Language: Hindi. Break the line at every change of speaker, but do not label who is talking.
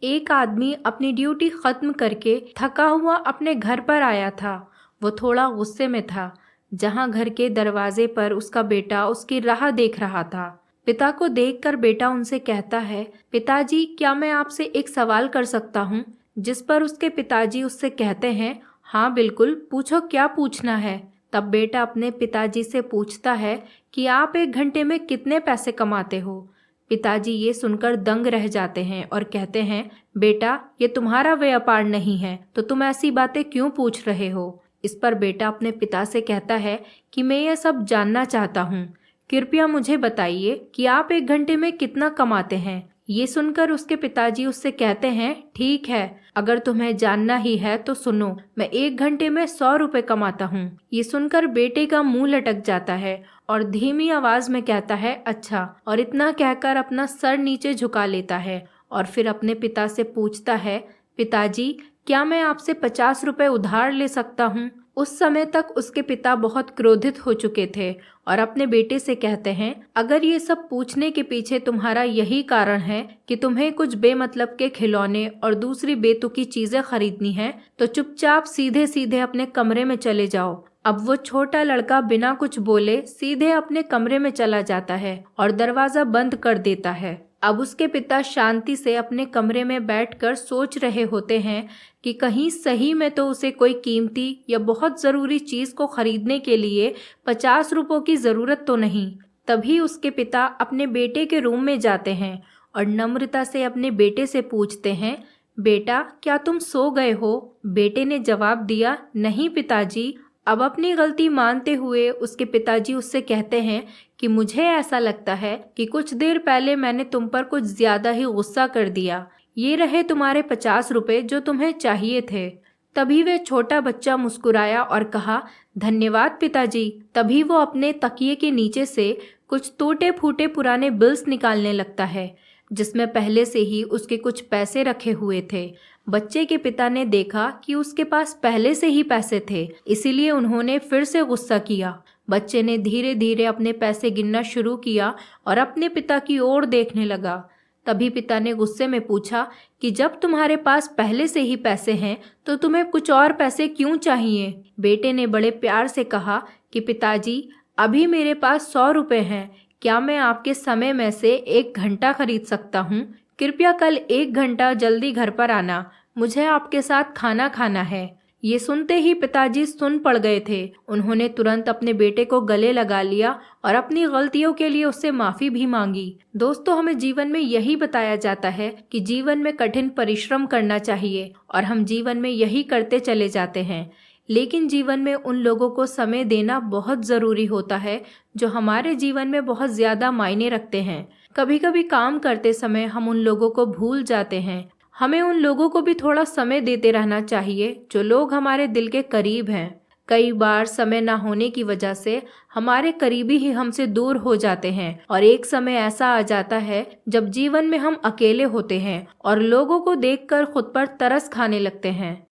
एक आदमी अपनी ड्यूटी खत्म करके थका हुआ अपने घर पर आया था। वो थोड़ा गुस्से में था। जहां घर के दरवाजे पर उसका बेटा उसकी राह देख रहा था। पिता को देखकर बेटा उनसे कहता है, पिताजी क्या मैं आपसे एक सवाल कर सकता हूँ? जिस पर उसके पिताजी उससे कहते हैं, हाँ बिल्कुल, पूछो क्या पूछना है। तब बेटा अपने पिताजी से पूछता है कि आप एक घंटे में कितने पैसे कमाते हो। पिताजी ये सुनकर दंग रह जाते हैं और कहते हैं, बेटा ये तुम्हारा व्यापार नहीं है तो तुम ऐसी बातें क्यों पूछ रहे हो। इस पर बेटा अपने पिता से कहता है कि मैं ये सब जानना चाहता हूँ। कृपया मुझे बताइए कि आप एक घंटे में कितना कमाते हैं। ये सुनकर उसके पिताजी उससे कहते हैं, ठीक है, अगर तुम्हें जानना ही है तो सुनो, मैं एक घंटे में 100 रुपए कमाता हूँ। ये सुनकर बेटे का मुंह लटक जाता है और धीमी आवाज में कहता है, अच्छा, और इतना कहकर अपना सर नीचे झुका लेता है और फिर अपने पिता से पूछता है, पिताजी क्या मैं आपसे 50 रुपए उधार ले सकता हूँ। उस समय तक उसके पिता बहुत क्रोधित हो चुके थे और अपने बेटे से कहते हैं, अगर ये सब पूछने के पीछे तुम्हारा यही कारण है कि तुम्हें कुछ बेमतलब के खिलौने और दूसरी बेतुकी चीजें खरीदनी हैं, तो चुपचाप सीधे सीधे अपने कमरे में चले जाओ। अब वो छोटा लड़का बिना कुछ बोले सीधे अपने कमरे में चला जाता है और दरवाजा बंद कर देता है। अब उसके पिता शांति से अपने कमरे में बैठकर सोच रहे होते हैं कि कहीं सही में तो उसे कोई कीमती या बहुत ज़रूरी चीज़ को खरीदने के लिए 50 रुपयों की ज़रूरत तो नहीं। तभी उसके पिता अपने बेटे के रूम में जाते हैं और नम्रता से अपने बेटे से पूछते हैं, बेटा क्या तुम सो गए हो? बेटे ने जवाब दिया, नहीं पिताजी। अब अपनी गलती मानते हुए उसके पिताजी उससे कहते हैं कि मुझे ऐसा लगता है कि कुछ देर पहले मैंने तुम पर कुछ ज्यादा ही गुस्सा कर दिया। ये रहे तुम्हारे 50 रुपए जो तुम्हें चाहिए थे। तभी वह छोटा बच्चा मुस्कुराया और कहा, धन्यवाद पिताजी। तभी वो अपने तकिए के नीचे से कुछ टूटे फूटे पुराने बिल्स निकालने लगता है जिसमें पहले से ही उसके कुछ पैसे रखे हुए थे। बच्चे के पिता ने देखा कि उसके पास पहले से ही पैसे थे, इसीलिए उन्होंने फिर से गुस्सा किया। बच्चे ने धीरे धीरे अपने पैसे गिनना शुरू किया और अपने पिता की ओर देखने लगा। तभी पिता ने गुस्से में पूछा कि जब तुम्हारे पास पहले से ही पैसे हैं तो तुम्हें कुछ और पैसे क्यों चाहिए। बेटे ने बड़े प्यार से कहा कि पिताजी अभी मेरे पास 100 रुपए हैं, क्या मैं आपके समय में से 1 घंटा खरीद सकता हूँ? कृपया कल 1 घंटा जल्दी घर पर आना, मुझे आपके साथ खाना खाना है। ये सुनते ही पिताजी सुन पड़ गए थे। उन्होंने तुरंत अपने बेटे को गले लगा लिया और अपनी गलतियों के लिए उससे माफ़ी भी मांगी। दोस्तों, हमें जीवन में यही बताया जाता है कि जीवन में कठिन परिश्रम करना चाहिए और हम जीवन में यही करते चले जाते हैं। लेकिन जीवन में उन लोगों को समय देना बहुत ज़रूरी होता है जो हमारे जीवन में बहुत ज़्यादा मायने रखते हैं। कभी कभी काम करते समय हम उन लोगों को भूल जाते हैं। हमें उन लोगों को भी थोड़ा समय देते रहना चाहिए जो लोग हमारे दिल के करीब हैं। कई बार समय ना होने की वजह से हमारे करीबी ही हमसे दूर हो जाते हैं और एक समय ऐसा आ जाता है जब जीवन में हम अकेले होते हैं और लोगों को देखकर खुद पर तरस खाने लगते हैं।